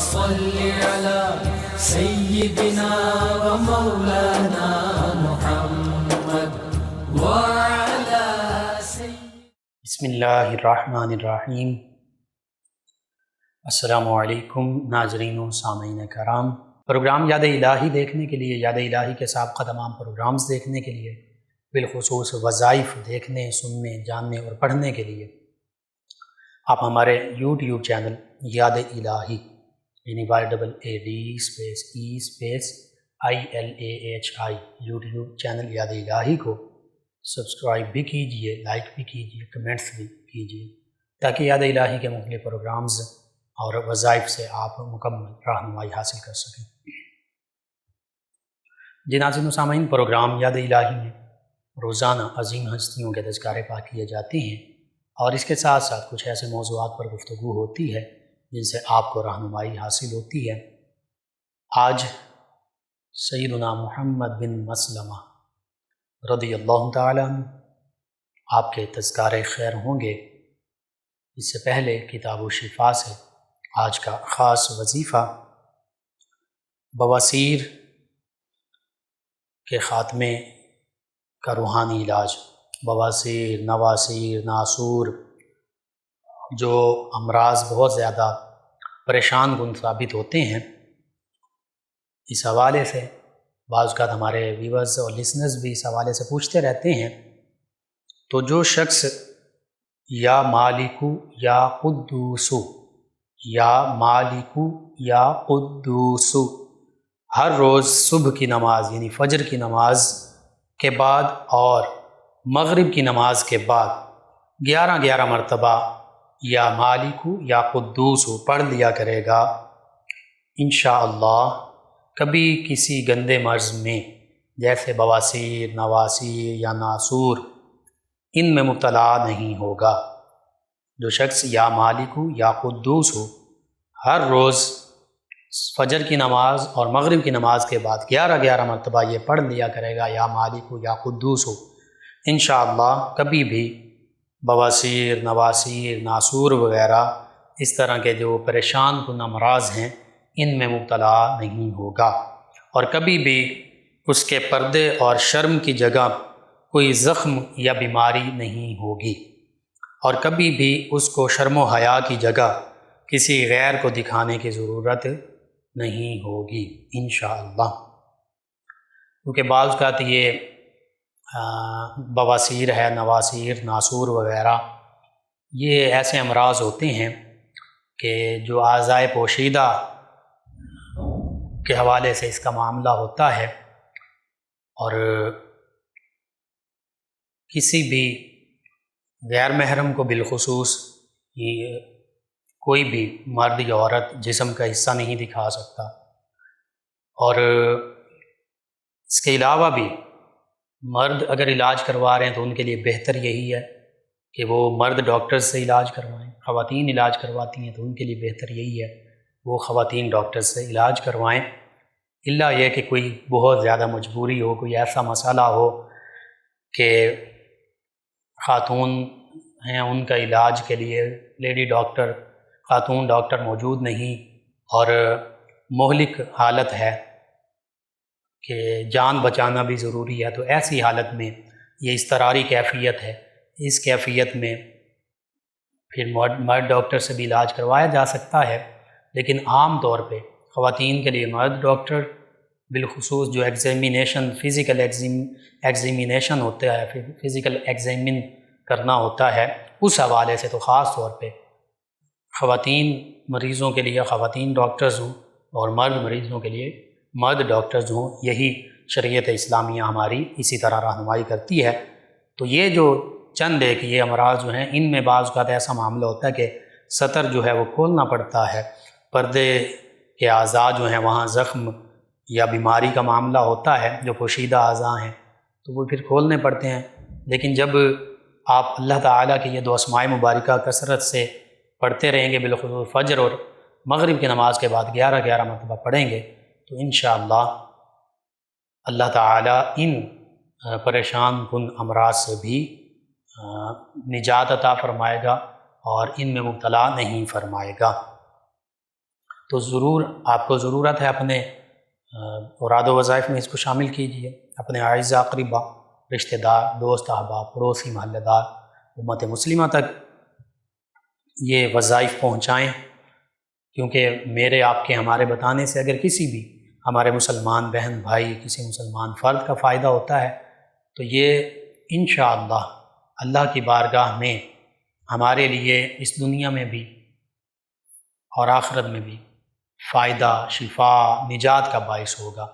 صل على سيدنا ومولانا محمد وعلى بسم اللہ الرحمن الرحیم۔ السلام علیکم ناظرین و سامعین کرام۔ پروگرام یاد الہی دیکھنے کے لیے، یاد الہی کے سابقہ تمام پروگرامز دیکھنے کے لیے، بالخصوص وظائف دیکھنے، سننے، جاننے اور پڑھنے کے لیے آپ ہمارے یوٹیوب چینل یاد الہی یعنی YAADESPACE یوٹیوب چینل یاد الہی کو سبسکرائب بھی کیجئے، لائک بھی کیجئے، کمنٹس بھی کیجئے، تاکہ یاد الہی کے مختلف پروگرامز اور وظائف سے آپ مکمل رہنمائی حاصل کر سکیں۔ ناظرین و سامعین، پروگرام یاد الہی میں روزانہ عظیم ہستیوں کے تذکارے پاک کیے جاتے ہیں اور اس کے ساتھ ساتھ کچھ ایسے موضوعات پر گفتگو ہوتی ہے جن سے آپ کو رہنمائی حاصل ہوتی ہے۔ آج سیدنا محمد بن مسلمہ رضی اللہ تعالیٰ عنہ آپ کے تذکارے خیر ہوں گے۔ اس سے پہلے کتاب الشفا سے آج کا خاص وظیفہ بواسیر کے خاتمے کا روحانی علاج۔ بواسیر، نواسیر، ناسور جو امراض بہت زیادہ پریشان کن ثابت ہوتے ہیں، اس حوالے سے بعض اوقات ہمارے ویورز اور لسنرز بھی اس حوالے سے پوچھتے رہتے ہیں۔ تو جو شخص یا مالکو یا قدوسو یا مالکو یا قدوسو ہر روز صبح کی نماز یعنی فجر کی نماز کے بعد اور مغرب کی نماز کے بعد 11 مرتبہ یا مالکو یا قدوسو پڑھ لیا کرے گا، انشاءاللہ کبھی کسی گندے مرض میں جیسے بواسیر، نواسیر یا ناسور ان میں مبتلا نہیں ہوگا۔ جو شخص یا مالکو یا قدوسو ہر روز فجر کی نماز اور مغرب کی نماز کے بعد 11 مرتبہ یہ پڑھ لیا کرے گا یا مالکو یا قدوسو، انشاءاللہ کبھی بھی بواسیر، نواسیر، ناسور وغیرہ اس طرح کے جو پریشان کن امراض ہیں ان میں مبتلا نہیں ہوگا، اور کبھی بھی اس کے پردے اور شرم کی جگہ کوئی زخم یا بیماری نہیں ہوگی، اور کبھی بھی اس کو شرم و حیا کی جگہ کسی غیر کو دکھانے کی ضرورت نہیں ہوگی انشاءاللہ۔ کیونکہ بعض اوقات یہ بواسیر ہے، نواسیر، ناسور وغیرہ یہ ایسے امراض ہوتے ہیں کہ جو اعضائے پوشیدہ کے حوالے سے اس کا معاملہ ہوتا ہے، اور کسی بھی غیر محرم کو بالخصوص کوئی بھی مرد یا عورت جسم کا حصہ نہیں دکھا سکتا، اور اس کے علاوہ بھی مرد اگر علاج کروا رہے ہیں تو ان کے لیے بہتر یہی ہے کہ وہ مرد ڈاکٹر سے علاج کروائیں۔ خواتین علاج کرواتی ہیں تو ان کے لیے بہتر یہی ہے وہ خواتین ڈاکٹر سے علاج کروائیں، الا یہ کہ کوئی بہت زیادہ مجبوری ہو، کوئی ایسا مسئلہ ہو کہ خاتون ہیں ان کا علاج کے لیے لیڈی ڈاکٹر، خاتون ڈاکٹر موجود نہیں اور مہلک حالت ہے کہ جان بچانا بھی ضروری ہے، تو ایسی حالت میں یہ اضطراری کیفیت ہے، اس کیفیت میں پھر مرد ڈاکٹر سے بھی علاج کروایا جا سکتا ہے، لیکن عام طور پہ خواتین کے لیے مرد ڈاکٹر بالخصوص جو ایگزامینیشن، فزیکل ایگزامینیشن ہوتا ہے، فزیکل ایگزامن کرنا ہوتا ہے، اس حوالے سے تو خاص طور پہ خواتین مریضوں کے لیے خواتین ڈاکٹرز ہوں اور مرد مریضوں کے لیے مرد ڈاکٹرز ہوں، یہی شریعت اسلامیہ ہماری اسی طرح رہنمائی کرتی ہے۔ تو یہ جو چند ایک یہ امراض جو ہیں ان میں بعض اوقات ایسا معاملہ ہوتا ہے کہ سطر جو ہے وہ کھولنا پڑتا ہے، پردے کے اعضاء جو ہیں وہاں زخم یا بیماری کا معاملہ ہوتا ہے، جو پوشیدہ اعضاء ہیں تو وہ پھر کھولنے پڑتے ہیں، لیکن جب آپ اللہ تعالیٰ کے یہ 2 اسماء مبارکہ کثرت سے پڑھتے رہیں گے، بالخصوص فجر اور مغرب کی نماز کے بعد 11 مرتبہ پڑھیں گے، تو انشاءاللہ اللہ تعالیٰ ان پریشان کن امراض سے بھی نجات عطا فرمائے گا اور ان میں مبتلا نہیں فرمائے گا۔ تو ضرور آپ کو ضرورت ہے اپنے اوراد و وظائف میں اس کو شامل کیجیے، اپنے اعزاء اقربا، رشتہ دار، دوست احباب، پڑوسی، محلہ دار، امت مسلمہ تک یہ وظائف پہنچائیں، کیونکہ میرے آپ کے ہمارے بتانے سے اگر کسی بھی ہمارے مسلمان بہن بھائی، کسی مسلمان فرد کا فائدہ ہوتا ہے تو یہ انشاءاللہ اللہ کی بارگاہ میں ہمارے لیے اس دنیا میں بھی اور آخرت میں بھی فائدہ، شفا، نجات کا باعث ہوگا۔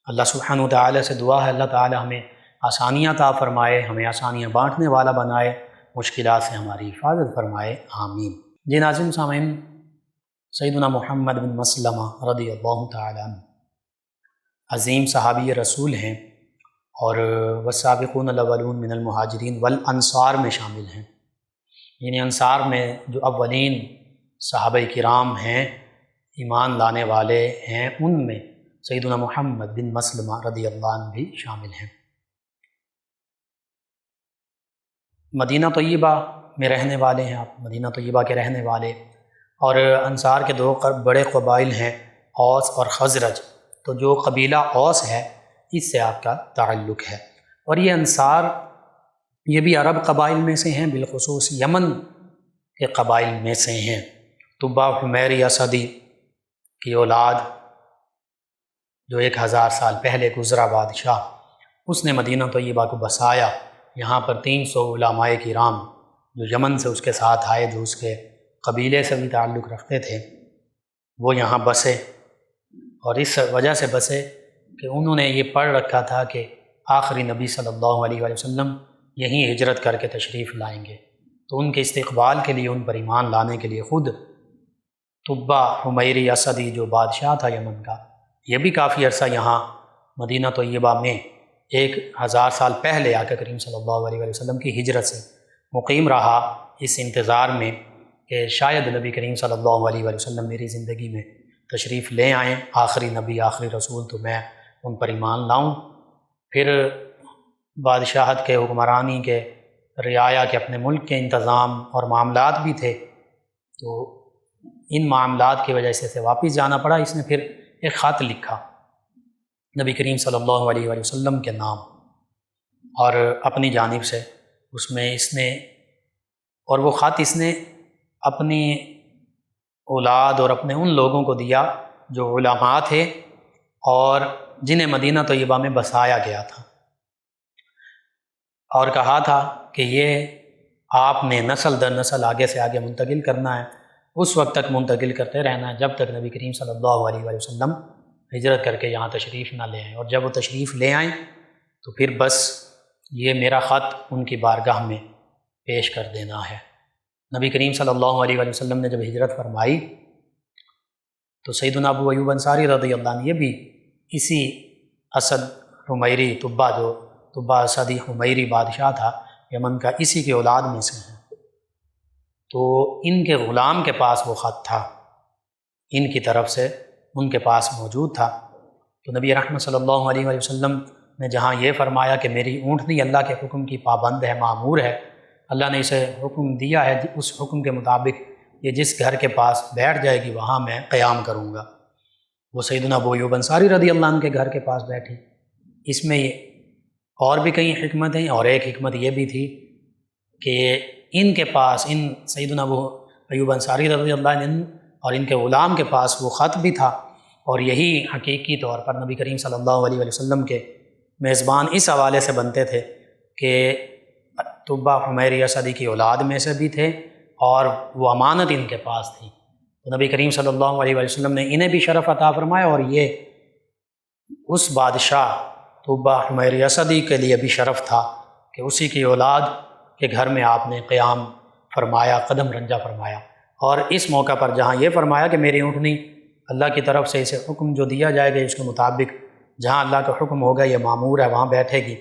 اللہ سبحانہ و تعالیٰ سے دعا ہے اللہ تعالیٰ ہمیں آسانیاں عطا فرمائے، ہمیں آسانیاں بانٹنے والا بنائے، مشکلات سے ہماری حفاظت فرمائے، آمین۔ جی ناظرین سامعین، سیدنا محمد بن مسلمہ رضی اللہ تعالیٰ عنہ عظیم صحابی رسول ہیں اور والسابقون الاولون من المہاجرین والانصار میں شامل ہیں، یعنی انصار میں جو اولین صحابہ کرام ہیں، ایمان لانے والے ہیں، ان میں سیدنا محمد بن مسلمہ رضی اللہ عنہ بھی شامل ہیں۔ مدینہ طیبہ میں رہنے والے ہیں آپ، مدینہ طیبہ کے رہنے والے، اور انصار کے دو بڑے قبائل ہیں، اوس اور خزرج، تو جو قبیلہ اوس ہے اس سے آپ کا تعلق ہے، اور یہ انصار یہ بھی عرب قبائل میں سے ہیں، بالخصوص یمن کے قبائل میں سے ہیں۔ طبع حمیری اسدی کی اولاد جو 1000 سال پہلے گزرا بادشاہ، اس نے مدینہ طیبہ کو بسایا۔ یہاں پر 300 علماء کرام جو یمن سے اس کے ساتھ آئے، جو اس کے قبیلے سے بھی تعلق رکھتے تھے، وہ یہاں بسے، اور اس وجہ سے بسے کہ انہوں نے یہ پڑھ رکھا تھا کہ آخری نبی صلی اللہ علیہ وآلہ وسلم یہیں ہجرت کر کے تشریف لائیں گے، تو ان کے استقبال کے لیے، ان پر ایمان لانے کے لیے خود طبع حمیری اسدی جو بادشاہ تھا یمن کا، یہ بھی کافی عرصہ یہاں مدینہ طیبہ میں 1000 سال پہلے آقا کریم صلی اللہ علیہ وآلہ وسلم کی ہجرت سے مقیم رہا، اس انتظار میں کہ شاید نبی کریم صلی اللہ علیہ وآلہ وسلم میری زندگی میں تشریف لے آئیں، آخری نبی، آخری رسول، تو میں ان پر ایمان لاؤں۔ پھر بادشاہت کے، حکمرانی کے، رعایا کے، اپنے ملک کے انتظام اور معاملات بھی تھے، تو ان معاملات کی وجہ سے اسے واپس جانا پڑا۔ اس نے پھر ایک خط لکھا نبی کریم صلی اللہ علیہ وآلہ وسلم کے نام، اور اپنی جانب سے اس میں اس نے، اور وہ خط اس نے اپنی اولاد اور اپنے ان لوگوں کو دیا جو علماء تھے اور جنہیں مدینہ طیبہ میں بسایا گیا تھا، اور کہا تھا کہ یہ آپ نے نسل در نسل آگے سے آگے منتقل کرنا ہے، اس وقت تک منتقل کرتے رہنا ہے جب تک نبی کریم صلی اللہ علیہ وآلہ وسلم ہجرت کر کے یہاں تشریف نہ لے آئیں، اور جب وہ تشریف لے آئیں تو پھر بس یہ میرا خط ان کی بارگاہ میں پیش کر دینا ہے۔ نبی کریم صلی اللہ علیہ وآلہ وسلم نے جب ہجرت فرمائی تو سیدنا ابو ایوب انصاری رضی اللہ عنہ یہ بھی اسی اسد حمیری طبع اسدی حمیری بادشاہ تھا یمن کا، اسی کے اولاد میں سے ہیں، تو ان کے غلام کے پاس وہ خط تھا، ان کی طرف سے ان کے پاس موجود تھا۔ تو نبی رحمت صلی اللہ علیہ وآلہ وسلم نے جہاں یہ فرمایا کہ میری اونٹنی اللہ کے حکم کی پابند ہے، معمور ہے، اللہ نے اسے حکم دیا ہے، اس حکم کے مطابق یہ جس گھر کے پاس بیٹھ جائے گی وہاں میں قیام کروں گا۔ وہ سیدنا ابو ایوب انصاری رضی اللہ عنہ کے گھر کے پاس بیٹھی۔ اس میں اور بھی کئی حکمتیں، اور ایک حکمت یہ بھی تھی کہ ان کے پاس، ان سیدنا ابو ایوب انصاری رضی اللہ عنہ اور ان کے غلام کے پاس وہ خط بھی تھا، اور یہی حقیقی طور پر نبی کریم صلی اللہ علیہ وآلہ وسلم کے میزبان اس حوالے سے بنتے تھے کہ طبع حمیری اسدی کی اولاد میں سے بھی تھے اور وہ امانت ان کے پاس تھی، تو نبی کریم صلی اللہ علیہ وآلہ وسلم نے انہیں بھی شرف عطا فرمایا، اور یہ اس بادشاہ طبع حمیری اسدی کے لیے بھی شرف تھا کہ اسی کی اولاد کے گھر میں آپ نے قیام فرمایا، قدم رنجہ فرمایا۔ اور اس موقع پر جہاں یہ فرمایا کہ میری اونٹنی اللہ کی طرف سے اسے حکم جو دیا جائے گا اس کے مطابق جہاں اللہ کا حکم ہوگا یہ معمور ہے وہاں بیٹھے گی،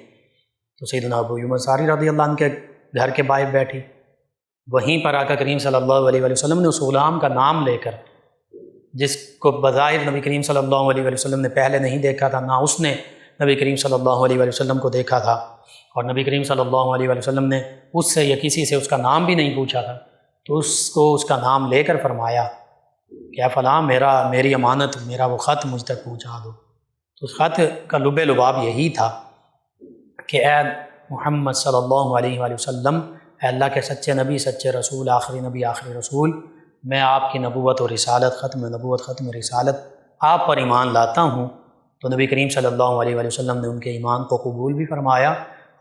تو سیدنا ابو ایوب انصاری رضی اللہ عنہ کے گھر کے باہر بیٹھی۔ وہیں پر آقا کریم صلی اللہ علیہ وآلہ وسلم نے اس غلام کا نام لے کر، جس کو بظاہر نبی کریم صلی اللہ علیہ وآلہ وسلم نے پہلے نہیں دیکھا تھا، نہ اس نے نبی کریم صلی اللہ علیہ وآلہ وسلم کو دیکھا تھا، اور نبی کریم صلی اللہ علیہ وآلہ وسلم نے اس سے یا کسی سے اس کا نام بھی نہیں پوچھا تھا، تو اس کو اس کا نام لے کر فرمایا کہ فلاں میری امانت میرا وہ خط مجھ تک پہنچا دو۔ تو اس خط کا لب لباب یہی تھا کہ اے محمد صلی اللہ علیہ وآلہ وسلم، اے اللہ کے سچے نبی، سچے رسول، آخری نبی، آخری رسول، میں آپ کی نبوت و رسالت، ختم نبوت، ختم رسالت، آپ پر ایمان لاتا ہوں۔ تو نبی کریم صلی اللہ علیہ وآلہ وسلم نے ان کے ایمان کو قبول بھی فرمایا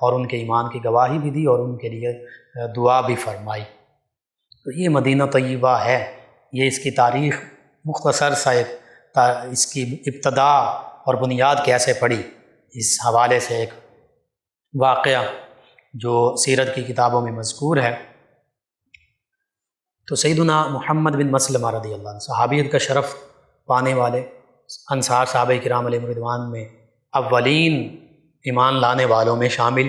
اور ان کے ایمان کی گواہی بھی دی اور ان کے لیے دعا بھی فرمائی۔ تو یہ مدینہ طیبہ ہے، یہ اس کی تاریخ مختصر سا ایک اس کی ابتدا اور بنیاد کیسے پڑی، اس حوالے سے ایک واقعہ جو سیرت کی کتابوں میں مذکور ہے۔ تو سیدنا محمد بن مسلمہ رضی اللہ عنہ، صحابیت کا شرف پانے والے انصار صحابہ کرام علیہ رضوان میں اولین ایمان لانے والوں میں شامل،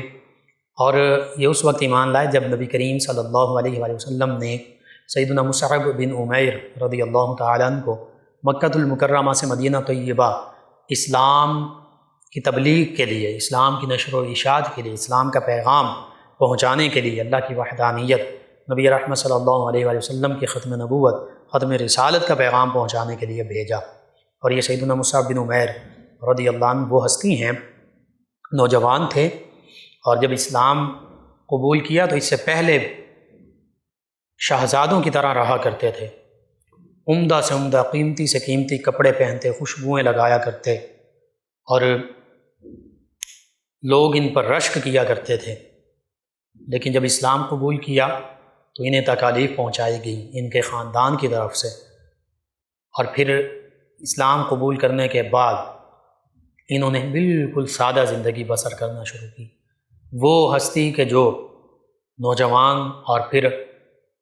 اور یہ اس وقت ایمان لائے جب نبی کریم صلی اللہ علیہ وآلہ وسلم نے سیدنا مصعب بن عمیر رضی اللہ تعالیٰ عنہ کو مکۃ المکرمہ سے مدینہ طیبہ اسلام کی تبلیغ کے لیے، اسلام کی نشر و اشاعت کے لیے، اسلام کا پیغام پہنچانے کے لیے، اللہ کی وحدانیت، نبی رحمت صلی اللہ علیہ وآلہ وسلم کی ختم نبوت، ختم رسالت کا پیغام پہنچانے کے لیے بھیجا۔ اور یہ سیدنا مصعب بن عمیر رضی اللہ عنہ وہ ہستی ہیں، نوجوان تھے، اور جب اسلام قبول کیا تو اس سے پہلے شہزادوں کی طرح رہا کرتے تھے، عمدہ سے عمدہ، قیمتی سے قیمتی کپڑے پہنتے، خوشبوئیں لگایا کرتے، اور لوگ ان پر رشک کیا کرتے تھے۔ لیکن جب اسلام قبول کیا تو انہیں تکالیف پہنچائی گئی ان کے خاندان کی طرف سے، اور پھر اسلام قبول کرنے کے بعد انہوں نے بالکل سادہ زندگی بسر کرنا شروع کی۔ وہ ہستی کے جو نوجوان اور پھر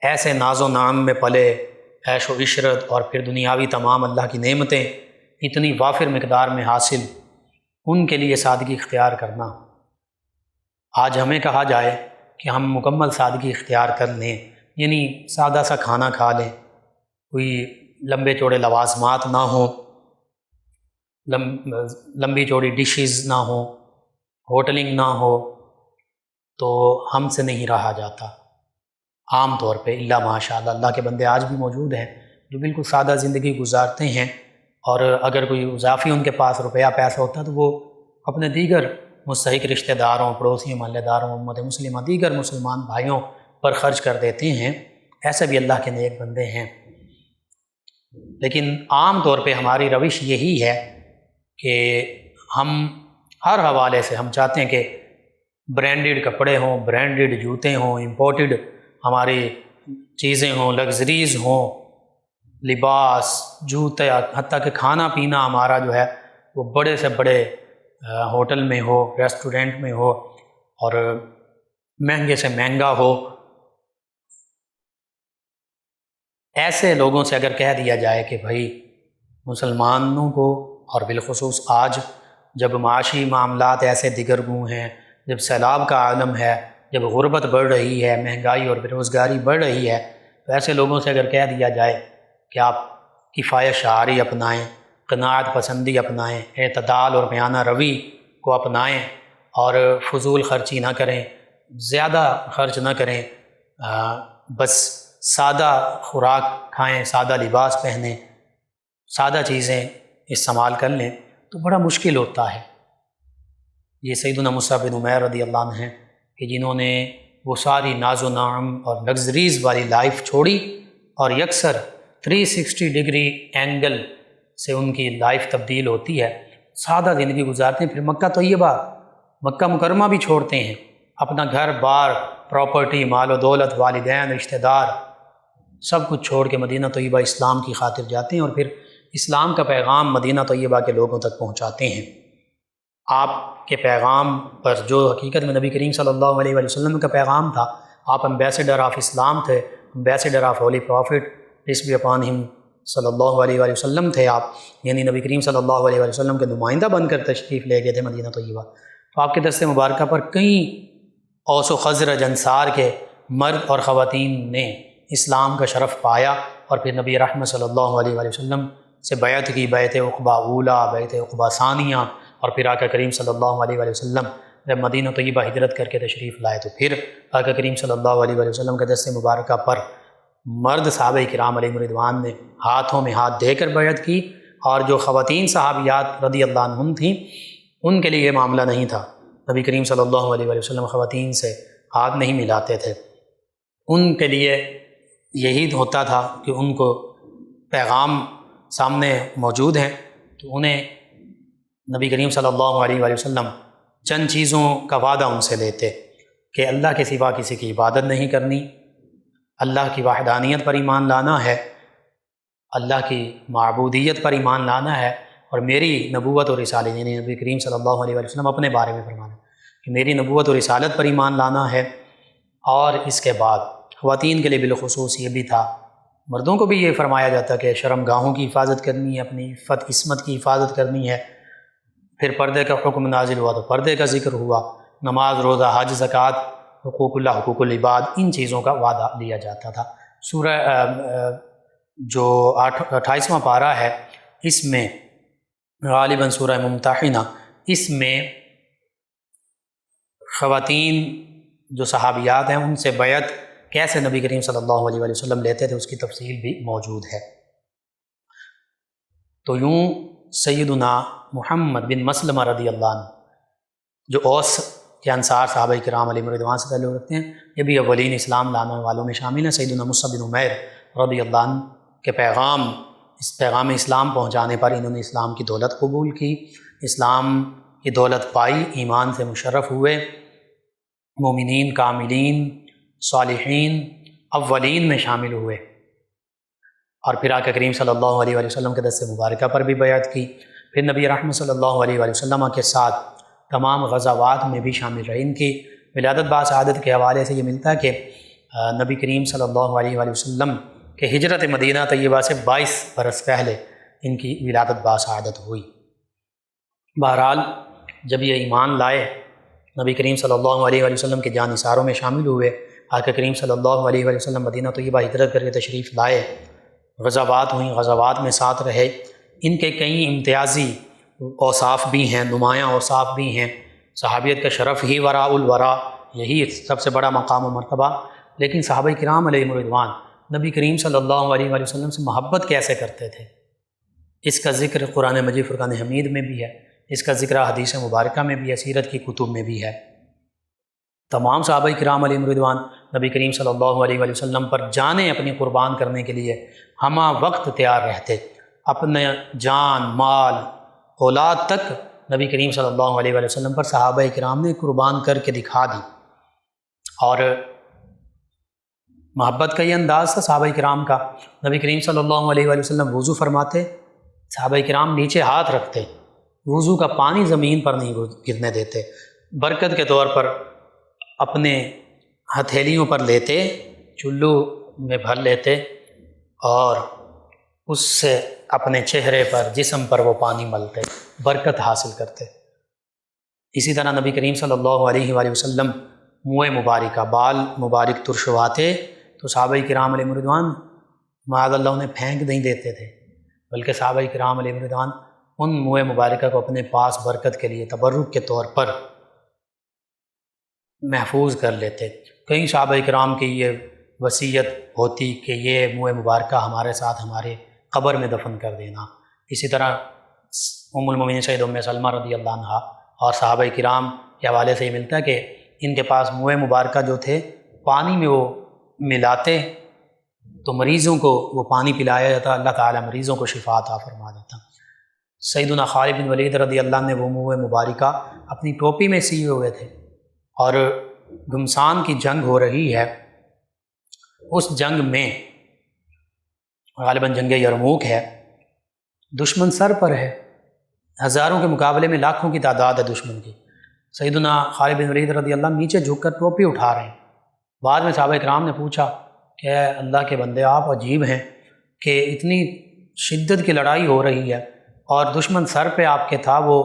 ایسے ناز و نعم میں پلے، عیش و عشرت اور پھر دنیاوی تمام اللہ کی نعمتیں اتنی وافر مقدار میں حاصل، ان کے لیے سادگی اختیار کرنا، آج ہمیں کہا جائے کہ ہم مکمل سادگی اختیار کر لیں، یعنی سادہ سا کھانا کھا لیں، کوئی لمبے چوڑے لوازمات نہ ہوں، لمبی چوڑی ڈشز نہ ہوں، ہوٹلنگ نہ ہو، تو ہم سے نہیں رہا جاتا عام طور پہ، الا ماشاء اللہ۔ اللہ کے بندے آج بھی موجود ہیں جو بالکل سادہ زندگی گزارتے ہیں، اور اگر کوئی اضافی ان کے پاس روپیہ پیسہ ہوتا ہے تو وہ اپنے دیگر مستحق رشتہ داروں، پڑوسیوں، محلہ داروں، امت مسلمہ، دیگر مسلمان بھائیوں پر خرچ کر دیتے ہیں۔ ایسے بھی اللہ کے نیک بندے ہیں، لیکن عام طور پہ ہماری روش یہی ہے کہ ہم ہر حوالے سے ہم چاہتے ہیں کہ برانڈڈ کپڑے ہوں، برانڈڈ جوتے ہوں، امپورٹڈ ہماری چیزیں ہوں، لگژریز ہوں، لباس، جوتے، حتیٰ کہ کھانا پینا ہمارا جو ہے وہ بڑے سے بڑے ہوٹل میں ہو، ریسٹورنٹ میں ہو، اور مہنگے سے مہنگا ہو۔ ایسے لوگوں سے اگر کہہ دیا جائے کہ بھائی مسلمانوں کو، اور بالخصوص آج جب معاشی معاملات ایسے دیگرگوں ہیں، جب سیلاب کا عالم ہے، جب غربت بڑھ رہی ہے، مہنگائی اور بیروزگاری بڑھ رہی ہے، تو ایسے لوگوں سے اگر کہہ دیا جائے کہ آپ کفایت شعاری اپنائیں، قناعت پسندی اپنائیں، اعتدال اور میانہ روی کو اپنائیں، اور فضول خرچی نہ کریں، زیادہ خرچ نہ کریں، بس سادہ خوراک کھائیں، سادہ لباس پہنیں، سادہ چیزیں استعمال کر لیں، تو بڑا مشکل ہوتا ہے۔ یہ سیدنا مصعب بن عمیر رضی اللہ عنہ ہیں کہ جنہوں نے وہ ساری ناز و نعم اور لگژریز والی لائف چھوڑی، اور یکسر 360 ڈگری اینگل سے ان کی لائف تبدیل ہوتی ہے، سادہ زندگی گزارتے ہیں، پھر مکہ طیبہ، مکہ مکرمہ بھی چھوڑتے ہیں، اپنا گھر بار، پراپرٹی، مال و دولت، والدین، رشتہ دار، سب کچھ چھوڑ کے مدینہ طیبہ اسلام کی خاطر جاتے ہیں، اور پھر اسلام کا پیغام مدینہ طیبہ کے لوگوں تک پہنچاتے ہیں۔ آپ کے پیغام پر جو حقیقت میں نبی کریم صلی اللہ علیہ وآلہ وسلم کا پیغام تھا، آپ ایمبیسیڈر آف اسلام تھے، ambassador of holy prophet peace be upon him صلی اللہ علیہ وآلہ وسلم تھے آپ، یعنی نبی کریم صلی اللہ علیہ وآلہ وسلم کے نمائندہ بن کر تشریف لے گئے تھے مدینہ طیبہ۔ تو آپ کے دست مبارکہ پر کئی اوس و خزرج انصار کے مرد اور خواتین نے اسلام کا شرف پایا، اور پھر نبی رحمت صلی اللہ علیہ وآلہ وسلم سے بیعت کی، بیعت عقبہ اولا، بیعت عقبہ ثانیہ، اور پھر آقا کریم صلی اللہ علیہ وآلہ وسلم جب مدینہ طیبہ ہجرت کر کے تشریف لائے تو پھر آقا کریم صلی اللہ علیہ وآلہ وسلم کے دست مبارکہ پر مرد صحابہ کرام علیہم رضوان نے ہاتھوں میں ہاتھ دے کر بیعت کی، اور جو خواتین صحابیات رضی اللہ عنہم تھیں ان کے لیے یہ معاملہ نہیں تھا۔ نبی کریم صلی اللہ علیہ وآلہ وسلم خواتین سے ہاتھ نہیں ملاتے تھے، ان کے لیے یہی ہوتا تھا کہ ان کو پیغام سامنے موجود ہے تو انہیں نبی کریم صلی اللہ علیہ وآلہ وسلم چند چیزوں کا وعدہ ان سے لیتے کہ اللہ کے سوا کسی کی عبادت نہیں کرنی، اللہ کی وحدانیت پر ایمان لانا ہے، اللہ کی معبودیت پر ایمان لانا ہے، اور میری نبوت اور رسالت، یعنی نبی کریم صلی اللہ علیہ وآلہ وسلم اپنے بارے میں فرمانا کہ میری نبوت اور رسالت پر ایمان لانا ہے۔ اور اس کے بعد خواتین کے لیے بالخصوص یہ بھی تھا، مردوں کو بھی یہ فرمایا جاتا کہ شرم گاہوں کی حفاظت کرنی ہے، اپنی عفت عصمت کی حفاظت کرنی ہے۔ پھر پردے کا حکم نازل ہوا تو پردے کا ذکر ہوا، نماز، روزہ، حج، زکوٰۃ، حقوق اللہ، حقوق العباد، ان چیزوں کا وعدہ لیا جاتا تھا۔ سورہ جو 28واں پارہ ہے اس میں غالباً سورہ ممتحنہ، اس میں خواتین جو صحابیات ہیں ان سے بیعت کیسے نبی کریم صلی اللہ علیہ وآلہ وسلم لیتے تھے اس کی تفصیل بھی موجود ہے۔ تو یوں سیدنا محمد بن مسلمہ رضی اللہ عنہ جو اوس کے انصار صحابہ کرام علیہ رضوان سے تعلق رکھتے ہیں، یہ بھی اولین اسلام لانے والوں میں شامل ہیں۔ سیدنا مصعب بن عمیر رضی اللہ عنہ کے اس پیغام اسلام پہنچانے پر انہوں نے اسلام کی دولت قبول کی، اسلام کی دولت پائی، ایمان سے مشرف ہوئے، مومنین، کاملین، صالحین، اولین میں شامل ہوئے، اور پھر آقا کریم صلی اللہ علیہ وآلہ وسلم کے دست مبارکہ پر بھی بیعت کی۔ پھر نبی رحمت صلی اللہ علیہ وآلہ وسلم کے ساتھ تمام غزوات میں بھی شامل رہے۔ ان کی ولادت باسعادت کے حوالے سے یہ ملتا ہے کہ نبی کریم صلی اللہ علیہ وآلہ وسلم کہ ہجرت مدینہ طیبہ سے 22 برس پہلے ان کی ولادت باسعادت ہوئی۔ بہرحال جب یہ ایمان لائے، نبی کریم صلی اللہ علیہ وآلہ وسلم کے جانثاروں میں شامل ہوئے، آقا کریم صلی اللہ علیہ وآلہ وسلم مدینہ طیبہ ہجرت کر کے تشریف لائے، غزوات ہوئیں، غزوات میں ساتھ رہے۔ ان کے کئی امتیازی اوصاف بھی ہیں، نمایاں اوصاف بھی ہیں۔ صحابیت کا شرف ہی وراء الورا، یہی سب سے بڑا مقام و مرتبہ۔ لیکن صحابہ کرام علیہم رضوان نبی کریم صلی اللہ علیہ وآلہ وسلم سے محبت کیسے کرتے تھے، اس کا ذکر قرآن مجید فرقان حمید میں بھی ہے، اس کا ذکر حدیث مبارکہ میں بھی ہے، سیرت کی کتب میں بھی ہے۔ تمام صحابہ کرام علیہم رضوان نبی کریم صلی اللہ علیہ وآلہ وسلم پر جانیں اپنی قربان کرنے کے لیے ہمہ وقت تیار رہتے، اپنے جان، مال، اولاد تک نبی کریم صلی اللہ علیہ وآلہ وسلم پر صحابہ کرام نے قربان کر کے دکھا دی۔ اور محبت کا یہ انداز تھا صحابہ کرام کا، نبی کریم صلی اللہ علیہ وآلہ وسلم وضو فرماتے، صحابہ کرام نیچے ہاتھ رکھتے، وضو کا پانی زمین پر نہیں گرنے دیتے، برکت کے طور پر اپنے ہتھیلیوں پر لیتے، چلو میں بھر لیتے اور اس سے اپنے چہرے پر، جسم پر وہ پانی ملتے، برکت حاصل کرتے۔ اسی طرح نبی کریم صلی اللہ علیہ وآلہ وسلم منہ مبارکہ، بال مبارک ترشواتے تو صحابہ کرام علیہ رضوان معاذ اللہ انہیں پھینک نہیں دیتے تھے، بلکہ صحابہ کرام علیہ رضوان ان منہ مبارکہ کو اپنے پاس برکت کے لیے تبرک کے طور پر محفوظ کر لیتے۔ کئی صحابہ کرام کی یہ وصیت ہوتی کہ یہ منہ مبارکہ ہمارے ساتھ ہمارے قبر میں دفن کر دینا۔ اسی طرح ام المومنین سید ام سلمہ رضی اللہ عنہا اور صحابہ کرام کے حوالے سے یہ ملتا ہے کہ ان کے پاس منہ مبارکہ جو تھے پانی میں وہ ملاتے تو مریضوں کو وہ پانی پلایا جاتا، اللہ تعالیٰ مریضوں کو شفا عطا فرما دیتا۔ سیدنا خالد بن ولید رضی اللہ عنہ نے وہ منہ مبارکہ اپنی ٹوپی میں سیے ہوئے تھے، اور گھمسان کی جنگ ہو رہی ہے، اس جنگ میں غالباً جنگ یرموک ہے، دشمن سر پر ہے، ہزاروں کے مقابلے میں لاکھوں کی تعداد ہے دشمن کی۔ سیدنا خالد بن ولید رضی اللہ عنہ نیچے جھک کر ٹوپی اٹھا رہے ہیں۔ بعد میں صحابہ کرام نے پوچھا کہ اے اللہ کے بندے، آپ عجیب ہیں کہ اتنی شدت کی لڑائی ہو رہی ہے اور دشمن سر پہ آپ کے تھا، وہ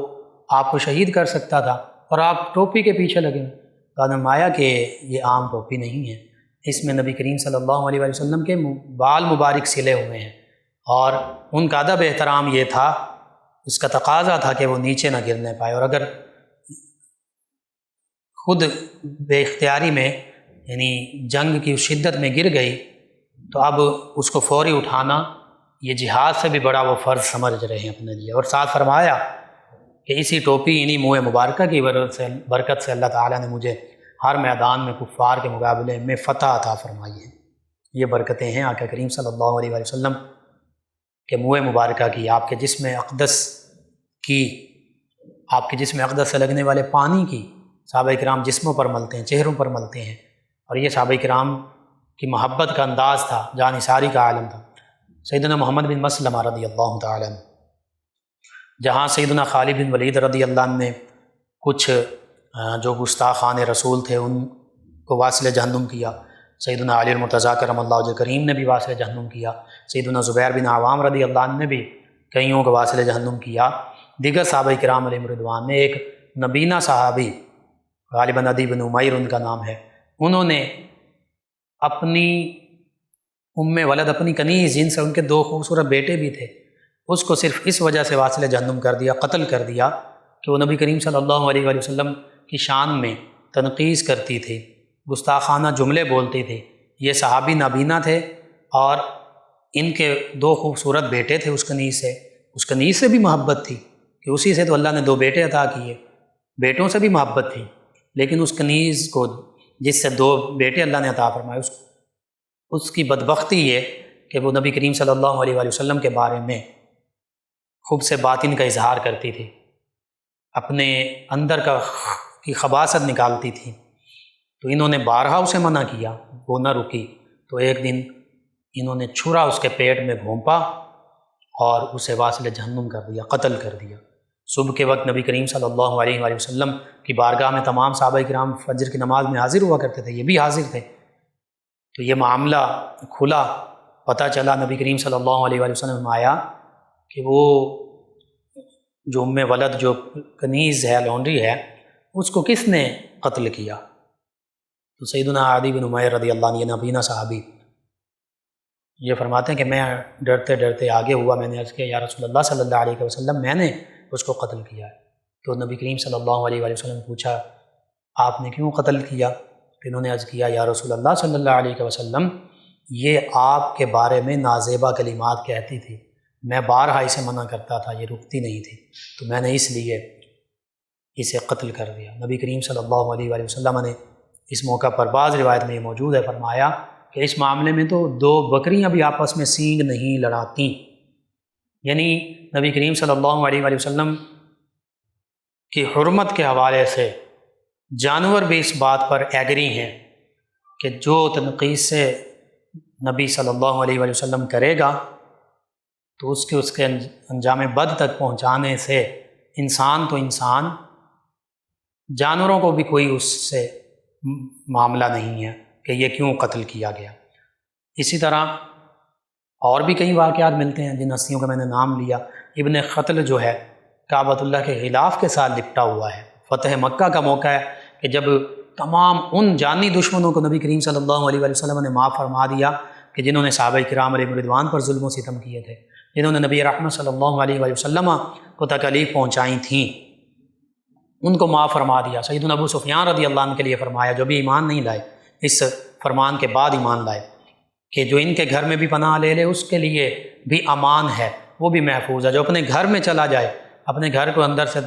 آپ کو شہید کر سکتا تھا اور آپ ٹوپی کے پیچھے لگے ہیں۔ تو فرمایا کہ یہ عام ٹوپی نہیں ہے، اس میں نبی کریم صلی اللہ علیہ وسلم کے بال مبارک سلے ہوئے ہیں، اور ان کا ادب احترام یہ تھا، اس کا تقاضا تھا کہ وہ نیچے نہ گرنے پائے، اور اگر خود بے اختیاری میں یعنی جنگ کی شدت میں گر گئی تو اب اس کو فوری اٹھانا یہ جہاد سے بھی بڑا وہ فرض سمجھ رہے ہیں اپنے لیے، اور ساتھ فرمایا کہ اسی ٹوپی انہی منہ مبارکہ کی برکت سے اللہ تعالیٰ نے مجھے ہر میدان میں کفار کے مقابلے میں فتح عطا فرمائی ہے۔ یہ برکتیں ہیں آقا کریم صلی اللہ علیہ وآلہ وسلم کے منہ مبارکہ کی، آپ کے جسم اقدس کی، آپ کے جسم اقدس سے لگنے والے پانی کی۔ صحابہ کرام جسموں پر ملتے ہیں، چہروں پر ملتے ہیں، اور یہ صحابہ کرام کی محبت کا انداز تھا، جانثاری کا عالم تھا۔ سیدنا محمد بن مسلمہ رضی اللہ تعالیٰ عنہ، جہاں سیدنا خالد بن ولید رضی اللہ عنہ نے کچھ جو گستاخان رسول تھے ان کو واصل جہنم کیا، سیدنا علی المرتضیٰ کرم اللہ وجہ کریم نے بھی واصل جہنم کیا، سیدنا زبیر بن عوام رضی اللہ عنہ نے بھی کئیوں کو واصل جہنم کیا، دیگر صحابہ کرام علیہم رضوان نے، ایک نبینہ صحابی غالباً عدی بن عمیر ان کا نام ہے، انہوں نے اپنی ولد، اپنی کنیز، جن سے ان کے 2 خوبصورت بیٹے بھی تھے، اس کو صرف اس وجہ سے واصل جہنم کر دیا، قتل کر دیا کہ وہ نبی کریم صلی اللہ علیہ وآلہ وسلم کی شان میں تنقیص کرتی تھی، گستاخانہ جملے بولتی تھی۔ یہ صحابی نابینا تھے اور ان کے 2 خوبصورت بیٹے تھے، اس کنیز سے بھی محبت تھی کہ اسی سے تو اللہ نے 2 بیٹے عطا کیے، بیٹوں سے بھی محبت تھی، لیکن اس کنیز کو جس سے 2 بیٹے اللہ نے عطا فرمائے، اس کی بدبختی یہ کہ وہ نبی کریم صلی اللہ علیہ وآلہ وسلم کے بارے میں خوب سے باطن کا اظہار کرتی تھی، اپنے اندر کی خباثت نکالتی تھی۔ تو انہوں نے بارہا اسے منع کیا، وہ نہ رکی، تو ایک دن انہوں نے چھرا اس کے پیٹ میں گھونپا اور اسے واصل جہنم کر دیا، قتل کر دیا۔ صبح کے وقت نبی کریم صلی اللہ علیہ وآلہ وسلم کی بارگاہ میں تمام صحابہ کرام فجر کی نماز میں حاضر ہوا کرتے تھے، یہ بھی حاضر تھے۔ تو یہ معاملہ کھلا، پتہ چلا، نبی کریم صلی اللہ علیہ وآلہ وسلم میں آیا کہ وہ جو ولد، جو کنیز ہے، لونڈری ہے، اس کو کس نے قتل کیا؟ تو سیدنا عدی بن عمیر رضی اللہ عنہ، یہ نبینہ صحابی، یہ فرماتے ہیں کہ میں ڈرتے ڈرتے آگے ہوا، میں نے عرض کیا یا رسول اللہ صلی اللہ علیہ وسلم، میں نے اس کو قتل کیا ہے۔ تو نبی کریم صلی اللہ علیہ وسلم نے پوچھا آپ نے کیوں قتل کیا؟ تو انہوں نے عرض کیا یا رسول اللہ صلی اللہ علیہ وسلم، یہ آپ کے بارے میں نازیبا کلمات کہتی تھی، میں بارہا اسے منع کرتا تھا، یہ رکتی نہیں تھی، تو میں نے اس لیے اسے قتل کر دیا۔ نبی کریم صلی اللہ علیہ وسلم نے اس موقع پر، بعض روایت میں یہ موجود ہے، فرمایا کہ اس معاملے میں تو 2 بکریاں بھی آپس میں سینگ نہیں لڑاتیں، یعنی نبی کریم صلی اللہ علیہ وسلم کی حرمت کے حوالے سے جانور بھی اس بات پر ایگری ہیں کہ جو تنقیص سے نبی صلی اللہ علیہ وسلم کرے گا تو اس کے انجام بد تک پہنچانے سے انسان تو انسان، جانوروں کو بھی کوئی اس سے معاملہ نہیں ہے کہ یہ کیوں قتل کیا گیا۔ اسی طرح اور بھی کئی واقعات ملتے ہیں جن ہستیوں کا میں نے نام لیا۔ ابن قتل جو ہے کعبۃ اللہ کے غلاف کے ساتھ لپٹا ہوا ہے۔ فتح مکہ کا موقع ہے کہ جب تمام ان جانی دشمنوں کو نبی کریم صلی اللہ علیہ وسلم نے معاف فرما دیا کہ جنہوں نے صحابہ کرام علیہ رضوان پر ظلم و ستم کیے تھے، جنہوں نے نبی رحمت صلی اللہ علیہ وسلم کو تکلیف پہنچائی تھیں، ان کو معاف فرما دیا۔ سیدنا ابو سفیان رضی اللہ عنہ کے لیے فرمایا، جو بھی ایمان نہیں لائے، اس فرمان کے بعد ایمان لائے، کہ جو ان کے گھر میں بھی پناہ لے اس کے لیے بھی امان ہے، وہ بھی محفوظ ہے۔ جو اپنے گھر میں چلا جائے، اپنے گھر کو اندر سے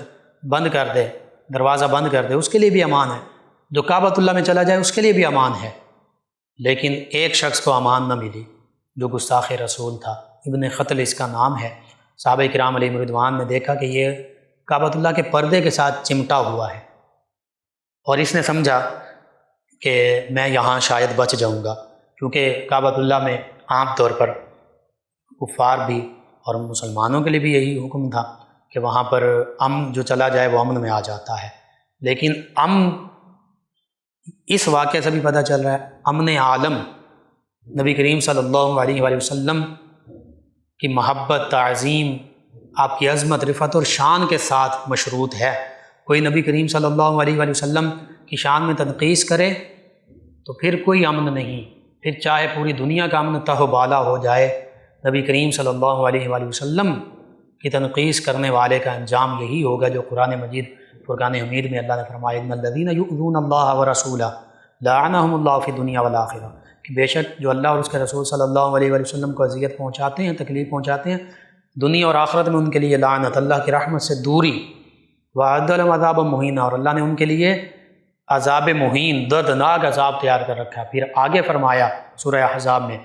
بند کر دے، دروازہ بند کر دے، اس کے لیے بھی امان ہے۔ جو کعبۃ اللہ میں چلا جائے اس کے لیے بھی امان ہے۔ لیکن ایک شخص کو امان نہ ملی جو گستاخ رسول تھا، ابن قتل اس کا نام ہے۔ صحابہ کرام علیہ رضوان نے دیکھا کہ یہ کعبۃ اللہ کے پردے کے ساتھ چمٹا ہوا ہے، اور اس نے سمجھا کہ میں یہاں شاید بچ جاؤں گا، کیونکہ کعبۃ اللہ میں عام طور پر کفار بھی اور مسلمانوں کے لیے بھی یہی حکم تھا کہ وہاں پر امن جو چلا جائے وہ امن میں آ جاتا ہے۔ لیکن امن اس واقعے سے بھی پتہ چل رہا ہے، امن عالم نبی کریم صلی اللہ علیہ وآلہ وسلم کی محبت، تعظیم، آپ کی عظمت، رفعت اور شان کے ساتھ مشروط ہے۔ کوئی نبی کریم صلی اللہ علیہ وآلہ وسلم کی شان میں تنقیص کرے تو پھر کوئی امن نہیں، پھر چاہے پوری دنیا کا امن تہ و بالا ہو جائے، نبی کریم صلی اللہ علیہ وآلہ وسلم کی تنقیص کرنے والے کا انجام یہی ہوگا جو قرآن مجید فرقان حمید میں اللہ نے فرمایا، ان الذین یؤذون اللہ ورسولہ لعنہم اللہ فی الدنیا والآخرہ، کہ بے شک جو اللہ اور اس کے رسول صلی اللہ علیہ وآلہ وسلم کو اذیت پہنچاتے ہیں، تکلیف پہنچاتے ہیں، دنیا اور آخرت میں ان کے لیے لعنت، اللہ کی رحمت سے دوری، وَأَعَدَّ لَهُمْ عَذَابًا مُهِينًا، اور اللہ نے ان کے لیے عذاب مہین، دردناک عذاب تیار کر رکھا ہے۔ پھر آگے فرمایا سورہ احزاب میں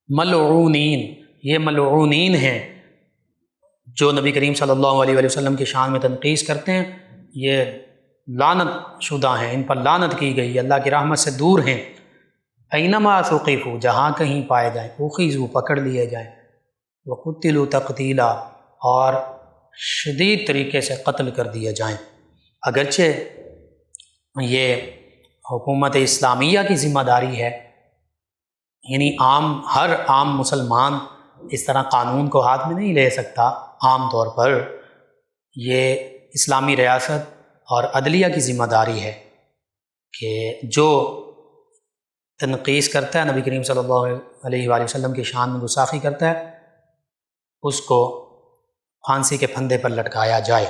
ملعونین، یہ ملعونین ہیں جو نبی کریم صلی اللہ علیہ وآلہ وسلم کی شان میں تنقیص کرتے ہیں، یہ لعنت شدہ ہیں، ان پر لعنت کی گئی، اللہ کی رحمت سے دور ہیں۔ اینما ثقفوا، جہاں کہیں پائے جائیں، اخذوا، پکڑ لیے جائیں، وقتلوا تقتیلا، اور شدید طریقے سے قتل کر دیے جائیں۔ اگرچہ یہ حکومت اسلامیہ کی ذمہ داری ہے، یعنی ہر عام مسلمان اس طرح قانون کو ہاتھ میں نہیں لے سکتا، عام طور پر یہ اسلامی ریاست اور عدلیہ کی ذمہ داری ہے کہ جو تنقیص کرتا ہے، نبی کریم صلی اللہ علیہ وآلہ وسلم کی شان میں گستاخی کرتا ہے، اس کو پھانسی کے پھندے پر لٹکایا جائے۔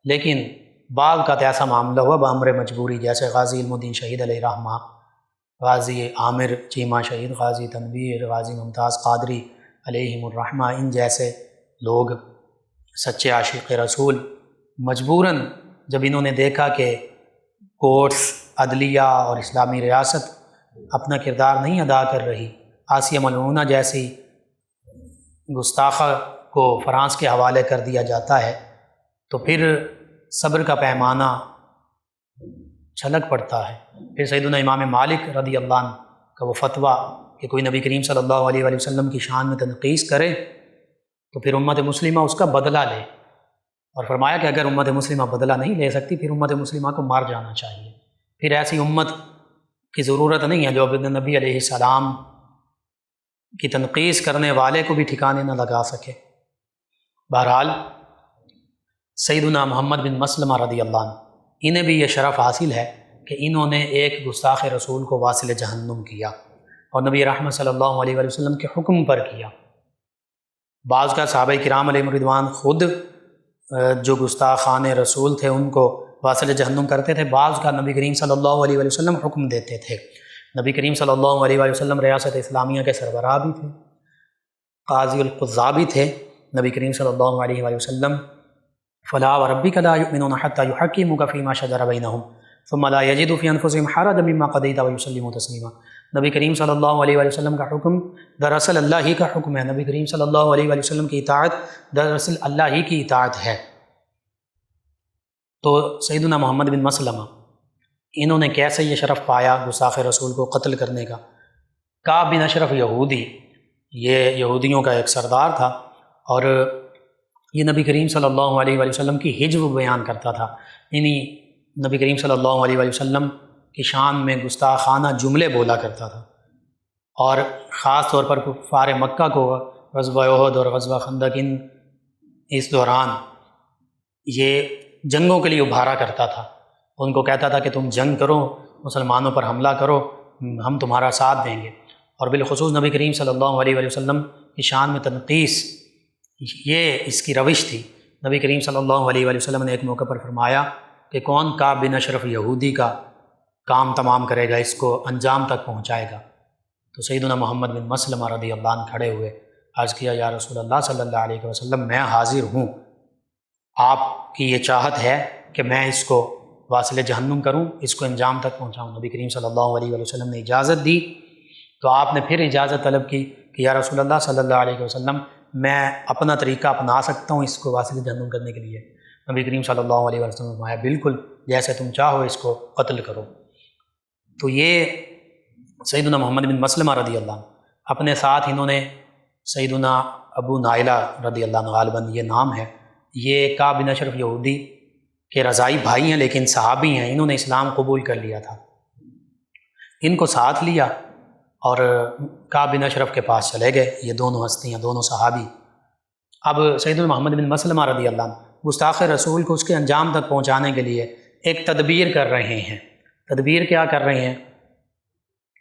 لیکن بعض کا ایسا معاملہ ہوا بامر مجبوری، جیسے غازی علم الدین شہید علیہ رحمہ، غازی عامر چیمہ شہید، غازی تنویر، غازی ممتاز قادری علیہم الرحمہ، ان جیسے لوگ سچے عاشق رسول مجبوراً جب انہوں نے دیکھا کہ کورٹس، عدلیہ اور اسلامی ریاست اپنا کردار نہیں ادا کر رہی، آسیہ ملعونہ جیسی گستاخہ کو فرانس کے حوالے کر دیا جاتا ہے، تو پھر صبر کا پیمانہ چھلک پڑتا ہے۔ پھر سیدنا امام مالک رضی اللہ عنہ کا وہ فتویٰ کہ کوئی نبی کریم صلی اللہ علیہ وآلہ وسلم کی شان میں تنقیص کرے تو پھر امت مسلمہ اس کا بدلہ لے، اور فرمایا کہ اگر امت مسلمہ بدلہ نہیں لے سکتی پھر امت مسلمہ کو مار جانا چاہیے، پھر ایسی امت کی ضرورت نہیں ہے جو نبی علیہ السلام کی تنقیص کرنے والے کو بھی ٹھکانے نہ لگا سکے۔ بہرحال سیدنا محمد بن مسلمہ رضی اللہ عنہ، انہیں بھی یہ شرف حاصل ہے کہ انہوں نے ایک گستاخ رسول کو واصل جہنم کیا اور نبی رحمت صلی اللہ علیہ وآلہ وسلم کے حکم پر کیا۔ بعض کا صحابہ کرام علیہم رضوان خود جو گستاخان رسول تھے ان کو واصل جہنم کرتے تھے، بعض کا نبی کریم صلی اللہ علیہ وآلہ وسلم حکم دیتے تھے۔ نبی کریم صلی اللہ علیہ وآلہ وسلم ریاست اسلامیہ کے سربراہ بھی تھے، قاضی القضاء بھی تھے۔ نبی کریم صلی اللہ علیہ وآلہ وسلم فلا وربک لا یؤمنون حتی یحکموک فیما شجر بینہم ثم لا یجدوا فی انفسہم حرجا مما قضیت ویسلموا تسلیما۔ نبی کریم صلی اللہ علیہ وآلہ وسلم کا حکم دراصل اللہ ہی کا حکم ہے، نبی کریم صلی اللہ علیہ وآلہ وسلم کی اطاعت دراصل اللہ ہی کی اطاعت ہے۔ تو سیدنا محمد بن مسلمہ انہوں نے کیسے یہ شرف پایا گستاخ رسول کو قتل کرنے کا؟ کعب بن اشرف یہودی، یہ یہودیوں کا ایک سردار تھا، اور یہ نبی کریم صلی اللہ علیہ وآلہ وسلم کی حجب بیان کرتا تھا، یعنی نبی کریم صلی اللہ علیہ وآلہ وسلم کی شان میں گستاخانہ جملے بولا کرتا تھا، اور خاص طور پر کفار مکہ کو غزوہ احد اور غزوہ خندق اس دوران یہ جنگوں کے لیے ابھارا کرتا تھا۔ ان کو کہتا تھا کہ تم جنگ کرو، مسلمانوں پر حملہ کرو، ہم تمہارا ساتھ دیں گے۔ اور بالخصوص نبی کریم صلی اللہ علیہ وآلہ وسلم کی شان میں تنقیص، یہ اس کی روش تھی۔ نبی کریم صلی اللہ علیہ وآلہ وسلم نے ایک موقع پر فرمایا کہ کون کعب بن اشرف یہودی کا کام تمام کرے گا، اس کو انجام تک پہنچائے گا؟ تو سیدنا محمد بن مسلمہ رضی اللہ عنہ کھڑے ہوئے، عرض کیا یا رسول اللہ صلی اللہ علیہ وسلم، میں حاضر ہوں، آپ کی یہ چاہت ہے کہ میں اس کو واصل جہنم کروں، اس کو انجام تک پہنچاؤں؟ نبی کریم صلی اللہ علیہ وآلہ وسلم نے اجازت دی، تو آپ نے پھر اجازت طلب کی کہ یا رسول اللہ صلی اللہ علیہ وسلم، میں اپنا طریقہ اپنا سکتا ہوں اس کو واصل جہنم کرنے کے لیے؟ نبی کریم صلی اللہ علیہ وسلم نے فرمایا بالکل، جیسے تم چاہو اس کو قتل کرو۔ تو یہ سیدنا محمد بن مسلمہ رضی اللہ عنہ، اپنے ساتھ انہوں نے سیدنا ابو نائلہ رضی اللہ عنہ، غالباً یہ نام ہے، یہ کعب بن اشرف یہودی کے رضائی بھائی ہیں لیکن صحابی ہیں، انہوں نے اسلام قبول کر لیا تھا، ان کو ساتھ لیا اور کعب بن اشرف کے پاس چلے گئے۔ یہ دونوں ہستیاں، دونوں صحابی۔ اب سیدنا محمد بن مسلمہ رضی اللہ عنہ گستاخ رسول کو اس کے انجام تک پہنچانے کے لیے ایک تدبیر کر رہے ہیں۔ تدبیر کیا کر رہے ہیں؟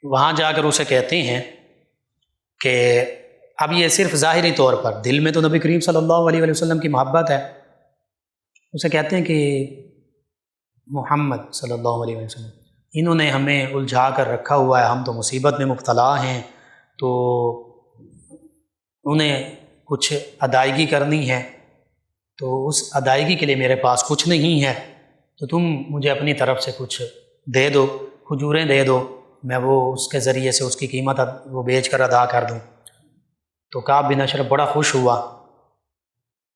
وہاں جا کر اسے کہتے ہیں کہ اب یہ صرف ظاہری طور پر، دل میں تو نبی کریم صلی اللہ علیہ وآلہ وسلم کی محبت ہے، اسے کہتے ہیں کہ محمد صلی اللہ علیہ وسلم انہوں نے ہمیں الجھا کر رکھا ہوا ہے، ہم تو مصیبت میں مبتلا ہیں، تو انہیں کچھ ادائیگی کرنی ہے، تو اس ادائیگی کے لیے میرے پاس کچھ نہیں ہے، تو تم مجھے اپنی طرف سے کچھ دے دو، کھجوریں دے دو، میں وہ اس کے ذریعے سے اس کی قیمت وہ بیچ کر ادا کر دوں۔ تو کعب بن اشرف بڑا خوش ہوا،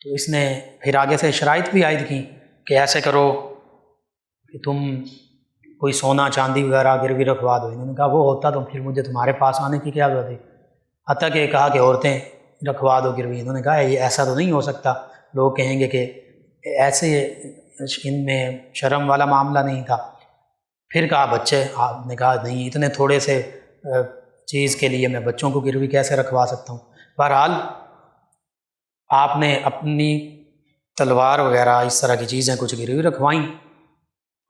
تو اس نے پھر آگے سے شرائط بھی عائد کی کہ ایسے کرو کہ تم کوئی سونا چاندی وغیرہ گروی رکھوا دو۔ انہوں نے کہا وہ ہوتا تو پھر مجھے تمہارے پاس آنے کی کیا ضرورت ہے، حتیٰ کہ کہا کہ عورتیں رکھوا دو گروی۔ انہوں نے کہا یہ ایسا تو نہیں ہو سکتا، لوگ کہیں گے کہ ایسے ان میں شرم والا معاملہ نہیں تھا۔ پھر کہا بچے، آپ نے کہا نہیں، اتنے تھوڑے سے چیز کے لیے میں بچوں کو گروی کیسے رکھوا سکتا ہوں۔ بہرحال آپ نے اپنی تلوار وغیرہ اس طرح کی چیزیں کچھ گروی رکھوائیں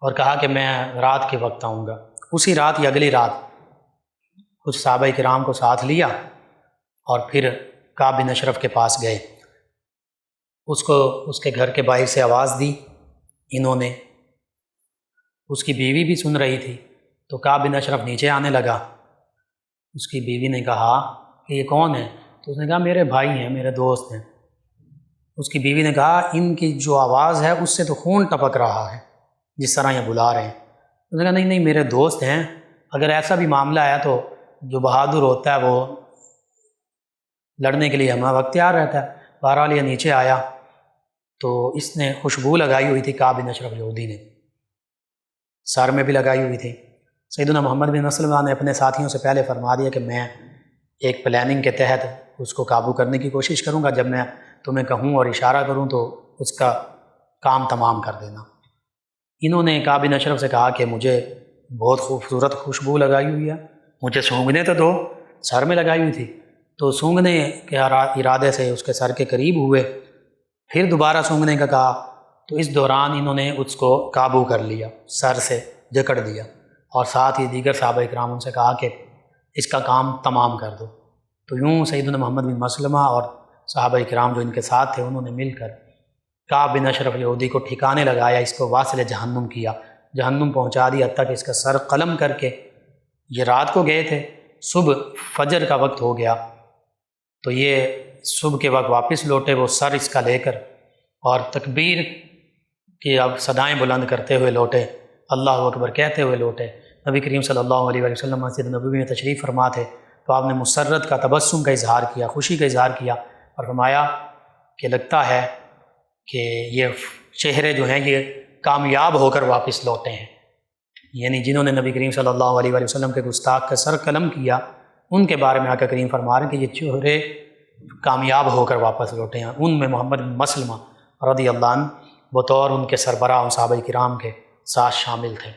اور کہا کہ میں رات کے وقت آؤں گا۔ اسی رات یا اگلی رات کچھ صحابہ کرام کو ساتھ لیا اور پھر کعب بن اشرف کے پاس گئے۔ اس کو اس کے گھر کے باہر سے آواز دی انہوں نے، اس کی بیوی بھی سن رہی تھی، تو کعب بن اشرف نیچے آنے لگا۔ اس کی بیوی نے کہا کہ یہ کون ہے؟ تو اس نے کہا میرے بھائی ہیں، میرے دوست ہیں۔ اس کی بیوی نے کہا ان کی جو آواز ہے اس سے تو خون ٹپک رہا ہے جس طرح یہ بلا رہے ہیں۔ اس نے کہا نہیں نہیں، میرے دوست ہیں، اگر ایسا بھی معاملہ ہے تو جو بہادر ہوتا ہے وہ لڑنے کے لیے ہمارا اختیار رہتا ہے۔ بہرحال یہ نیچے آیا تو اس نے خوشبو لگائی ہوئی تھی، کعب بن اشرف یہودی نے سر میں بھی لگائی ہوئی تھی۔ سیدنا محمد بن مسلمہ نے اپنے ساتھیوں سے پہلے فرما دیا کہ میں ایک پلاننگ کے تحت اس کو قابو کرنے کی کوشش کروں گا، جب میں تمہیں کہوں اور اشارہ کروں تو اس کا کام تمام کر دینا۔ انہوں نے کعب بن اشرف سے کہا کہ مجھے بہت خوبصورت خوشبو لگائی ہوئی ہے، مجھے سونگھنے تو دو، سر میں لگائی ہوئی تھی۔ تو سونگھنے کے ارادے سے اس کے سر کے قریب ہوئے، پھر دوبارہ سونگھنے کا کہا، تو اس دوران انہوں نے اس کو قابو کر لیا، سر سے جکڑ دیا، اور ساتھ ہی دیگر صحابہ کرام ان سے کہا کہ اس کا کام تمام کر دو۔ تو یوں سیدنا محمد بن مسلمہ اور صحابہ کرام جو ان کے ساتھ تھے انہوں نے مل کر کعب بن اشرف یہودی کو ٹھکانے لگایا، اس کو واصل جہنم کیا، جہنم پہنچا دیا، حتیٰ کہ اس کا سر قلم کر کے، یہ رات کو گئے تھے، صبح فجر کا وقت ہو گیا تو یہ صبح کے وقت واپس لوٹے، وہ سر اس کا لے کر، اور تکبیر کی اب صدائیں بلند کرتے ہوئے لوٹے، اللہ اکبر کہتے ہوئے لوٹے۔ نبی کریم صلی اللہ علیہ وسلم مسجد نبوی میں تشریف فرما تھے، تو آپ نے مسرت کا، تبسم کا اظہار کیا، خوشی کا اظہار کیا، اور فرمایا کہ لگتا ہے کہ یہ چہرے جو ہیں یہ کامیاب ہو کر واپس لوٹے ہیں، یعنی جنہوں نے نبی کریم صلی اللہ علیہ وسلم کے گستاخ کا سر قلم کیا، ان کے بارے میں آقا کریم فرما رہے ہیں کہ یہ چہرے کامیاب ہو کر واپس لوٹے ہیں۔ ان میں محمد بن مسلمہ رضی اللہ عنہ بطور ان کے سربراہ ان صحابہ کرام کے ساتھ شامل تھے۔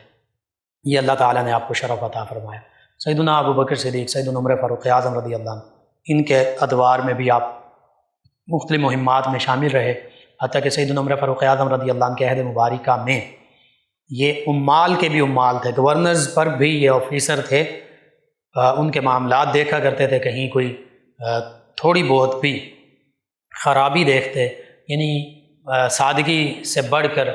یہ اللہ تعالیٰ نے آپ کو شرف عطا فرمایا۔ سیدنا ابو بکر صدیق، سیدنا عمر فاروق اعظم رضی اللہ عنہ، ان کے ادوار میں بھی آپ مختلف مہمات میں شامل رہے، حتیٰ کہ سیدنا عمر فاروق اعظم رضی اللہ عنہ کے عہد مبارکہ میں یہ عمال کے بھی عمال تھے، گورنرز پر بھی یہ آفیسر تھے، ان کے معاملات دیکھا کرتے تھے، کہیں کوئی تھوڑی بہت بھی خرابی دیکھتے، یعنی سادگی سے بڑھ کر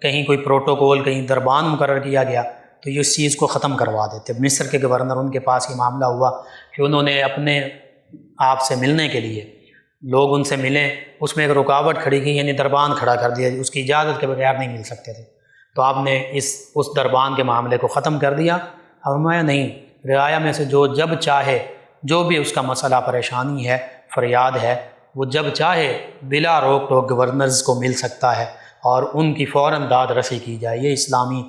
کہیں کوئی پروٹوکول، کہیں دربان مقرر کیا گیا تو یہ اس چیز کو ختم کروا دیتے۔ مصر کے گورنر، ان کے پاس یہ معاملہ ہوا کہ انہوں نے اپنے آپ سے ملنے کے لیے لوگ ان سے ملیں، اس میں ایک رکاوٹ کھڑی کی، یعنی دربان کھڑا کر دیا، اس کی اجازت کے بغیر نہیں مل سکتے تھے، تو آپ نے اس دربان کے معاملے کو ختم کر دیا۔ فرمایا نہیں، رعایا میں سے جو جب چاہے، جو بھی اس کا مسئلہ پریشانی ہے، فریاد ہے، وہ جب چاہے بلا روک ٹوک گورنرز کو مل سکتا ہے اور ان کی فوراً داد رسی کی جائے۔ یہ اسلامی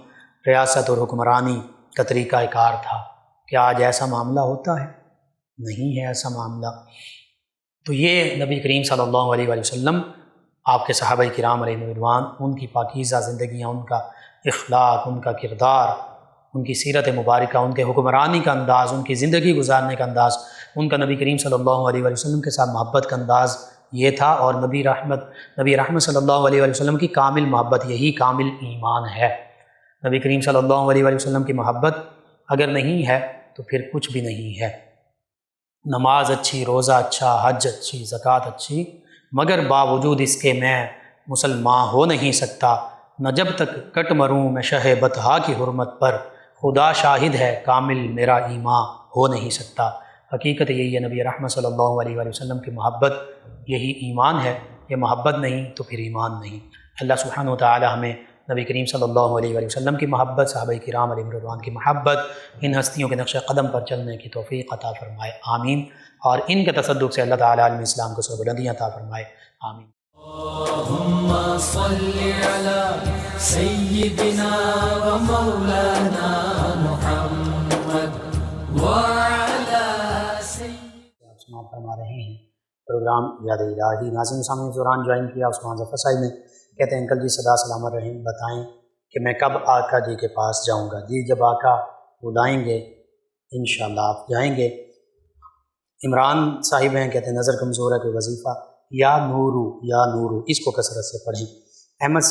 ریاست اور حکمرانی کا طریقہ کار تھا۔ کیا آج ایسا معاملہ ہوتا ہے؟ نہیں ہے ایسا معاملہ۔ تو یہ نبی کریم صلی اللہ علیہ وسلم، آپ کے صحابہ کرام علیہ رضوان، ان کی پاکیزہ زندگیاں، ان کا اخلاق، ان کا کردار، ان کی سیرت مبارکہ، ان کے حکمرانی کا انداز، ان کی زندگی گزارنے کا انداز، ان کا نبی کریم صلی اللہ علیہ وسلم کے ساتھ محبت کا انداز یہ تھا، اور نبی رحمت صلی اللہ علیہ وسلم کی کامل محبت، یہی کامل ایمان ہے۔ نبی کریم صلی اللہ علیہ وسلم کی محبت اگر نہیں ہے تو پھر کچھ بھی نہیں ہے۔ نماز اچھی، روزہ اچھا، حج اچھی، زکوٰۃ اچھی، مگر باوجود اس کے میں مسلمان ہو نہیں سکتا، نہ جب تک کٹ مروں میں شہ بطحا کی حرمت پر، خدا شاہد ہے کامل میرا ایمان ہو نہیں سکتا۔ حقیقت یہی ہے نبی رحمت صلی اللہ علیہ وآلہ وسلم کی محبت یہی ایمان ہے، یہ محبت نہیں تو پھر ایمان نہیں۔ اللہ سبحانہ و تعالی ہمیں نبی کریم صلی اللہ علیہ وآلہ وسلم کی محبت، صحابہ کرام علیہم رضوان کی محبت، ان ہستیوں کے نقش قدم پر چلنے کی توفیق عطا فرمائے، آمین۔ اور ان کے تصدق سے اللہ تعالی عالم اسلام کو سربلندیاں عطا فرمائے، آمین۔ اللهم صل على سيدنا ومولانا محمد وعلى آپ سماعت فرما رہے ہیں پروگرام یاد الہی۔ ناظرین سامنے اس دوران جوائن کیا عثمان ظفر صاحب نے، کہتے ہیں انکل جی صدا سلامت رہیں، بتائیں کہ میں کب آقا جی کے پاس جاؤں گا؟ جی جب آقا بلائیں گے انشاءاللہ آپ جائیں گے۔ عمران صاحب ہیں، کہتے ہیں نظر کمزور ہے، کوئی وظیفہ یا نورو اس کو کثرت سے پڑھیں۔ احمد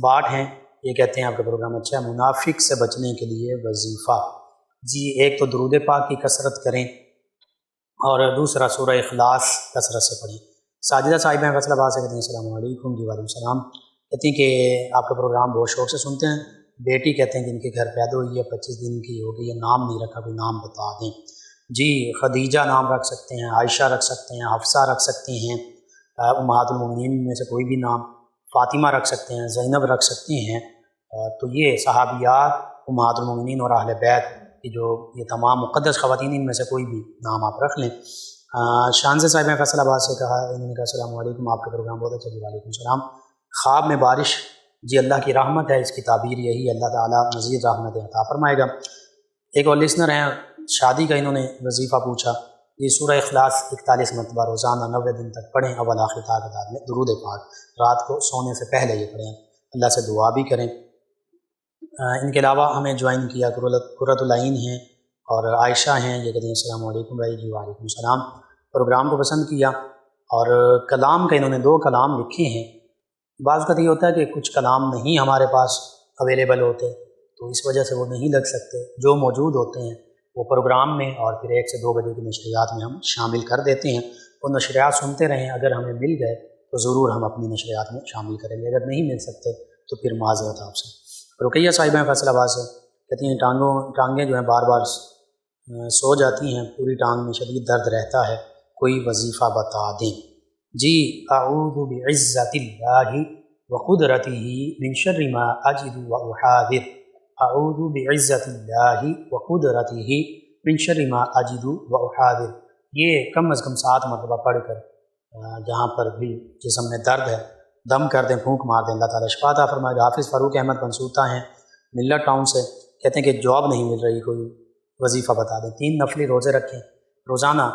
باٹ ہیں، یہ کہتے ہیں آپ کا پروگرام اچھا ہے، منافق سے بچنے کے لیے وظیفہ۔ جی ایک تو درود پاک کی کثرت کریں اور دوسرا سورہ اخلاص کثرت سے پڑھیں۔ ساجدہ صاحب ہیں فیصل آباد سے، کہتے ہیں السلام علیکم۔ جی وعلیکم السلام۔ کہتی ہیں کہ آپ کا پروگرام بہت شوق سے سنتے ہیں۔ بیٹی کہتے ہیں کہ ان کے گھر پیدا ہوئی ہے، 25 دن کی ہو گئی ہے، نام نہیں رکھا، کوئی نام بتا دیں۔ جی خدیجہ نام رکھ سکتے ہیں، عائشہ رکھ سکتے ہیں، حفصہ رکھ سکتے ہیں، امہات المومنین میں سے کوئی بھی نام، فاطمہ رکھ سکتے ہیں، زینب رکھ سکتے ہیں۔ تو یہ صحابیات، امہات المومنین اور اہل بیت کی جو یہ تمام مقدس خواتین، ان میں سے کوئی بھی نام آپ رکھ لیں۔ شانزہ صاحب نے فیصل آباد سے کہا، انہوں نے کہا السلام علیکم، آپ کا پروگرام بہت اچھا۔ جی وعلیکم السلام۔ خواب میں بارش، جی اللہ کی رحمت ہے، اس کی تعبیر یہی ہے، اللہ تعالیٰ مزید رحمت عطا فرمائے گا۔ ایک اور لسنر ہیں، شادی کا انہوں نے وظیفہ پوچھا، یہ سورہ اخلاص 41 مرتبہ روزانہ 90 دن تک پڑھیں، اول آخر تعداد میں درود پاک، رات کو سونے سے پہلے یہ پڑھیں، اللہ سے دعا بھی کریں۔ ان کے علاوہ ہمیں جوائن کیا قرۃ العین ہیں اور عائشہ ہیں، یہ کہتے ہیں السلام علیکم بھائی۔ جی وعلیکم السلام۔ پروگرام کو پسند کیا اور کلام کا انہوں نے 2 کلام لکھے ہیں۔ بعض کا یہ ہوتا ہے کہ کچھ کلام نہیں ہمارے پاس اویلیبل ہوتے، تو اس وجہ سے وہ نہیں لگ سکتے، جو موجود ہوتے ہیں وہ پروگرام میں اور پھر 1 سے 2 بجے کی نشریات میں ہم شامل کر دیتے ہیں۔ وہ نشریات سنتے رہیں، اگر ہمیں مل گئے تو ضرور ہم اپنی نشریات میں شامل کریں گے، اگر نہیں مل سکتے تو پھر معذرت آپ سے۔ رقیہ صاحبہ ہیں فیصل آباد سے، کہتی ہیں ٹانگیں جو ہیں بار بار سو جاتی ہیں، پوری ٹانگ میں شدید درد رہتا ہے، کوئی وظیفہ بتا دیں۔ جی اعوذ بعزت اللہ وقدرتہ من شر ما اجد واحاذر، اعوذ بعزت اللہ وقدرتہ من شر ما اجد واحاذر، یہ کم از کم 7 مرتبہ پڑھ کر جہاں پر بھی جسم میں درد ہے دم کر دیں، پھونک مار دیں، اللہ تعالیٰ شفا عطا فرمائے گا۔ حافظ فاروق احمد بنسوطہ ہیں، ملت ٹاؤن سے، کہتے ہیں کہ جاب نہیں مل رہی، کوئی وظیفہ بتا دیں۔ 3 نفلی روزے رکھیں، روزانہ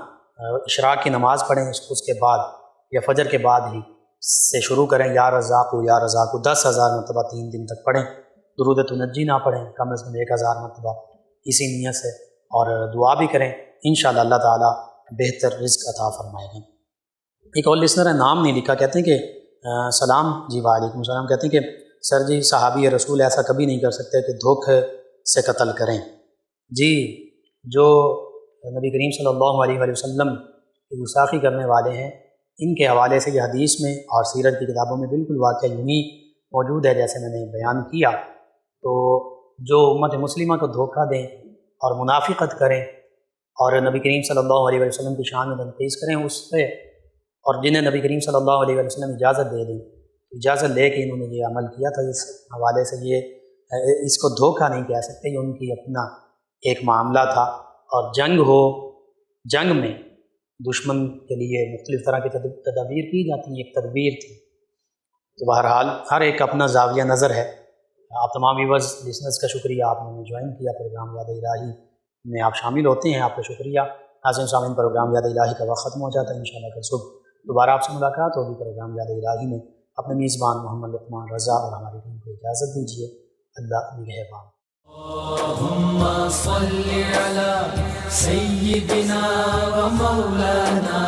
اشراق کی نماز پڑھیں، اس کے بعد یا فجر کے بعد ہی سے شروع کریں، یا رزاق یا رزاق 10,000 مرتبہ 3 دن تک پڑھیں۔ درود تنجی نہ پڑھیں، کم از کم 1000 مرتبہ اسی نیت سے، اور دعا بھی کریں، انشاءاللہ اللہ تعالیٰ بہتر رزق عطا فرمائے گا۔ ایک اور لسنر ہے، نام نہیں لکھا، کہتے ہیں کہ سلام۔ جی وعلیکم السلام۔ کہتے ہیں کہ سر جی صحابی رسول ایسا کبھی نہیں کر سکتے کہ دھوکے سے قتل کریں۔ جی جو نبی کریم صلی اللہ علیہ وآلہ وسلم کی گستاخی کرنے والے ہیں، ان کے حوالے سے یہ حدیث میں اور سیرت کی کتابوں میں بالکل واقعہ یوں ہی موجود ہے جیسے میں نے بیان کیا۔ تو جو امت مسلمہ کو دھوکہ دیں اور منافقت کریں اور نبی کریم صلی اللہ علیہ وآلہ وسلم کی شان میں تنقیص کریں اس پہ، اور جنہیں نبی کریم صلی اللہ علیہ وآلہ وسلم اجازت دے دیں، اجازت لے کے انہوں نے یہ عمل کیا تھا، اس حوالے سے یہ اس کو دھوکہ نہیں کہہ سکتے، یہ ان کی اپنا ایک معاملہ تھا۔ اور جنگ ہو، جنگ میں دشمن کے لیے مختلف طرح کی تدابیر کی جاتی ہیں، ایک تدبیر تھی۔ تو بہرحال ہر ایک اپنا زاویہ نظر ہے۔ آپ تمام ویورز لسنرز کا شکریہ، آپ نے جوائن کیا پروگرام یاد الہی میں، آپ شامل ہوتے ہیں، آپ کا شکریہ۔ ناظرین سامعین، پروگرام یاد الہی کا وقت ختم ہو جاتا ہے، انشاءاللہ کل صبح دوبارہ آپ سے ملاقات ہوگی پروگرام یاد الہی میں۔ اپنے میزبان محمد لقمان رضا اور ہماری ٹیم کو اجازت دیجیے، اللہ نگہبان۔ اللهم صل على سيدنا ومولانا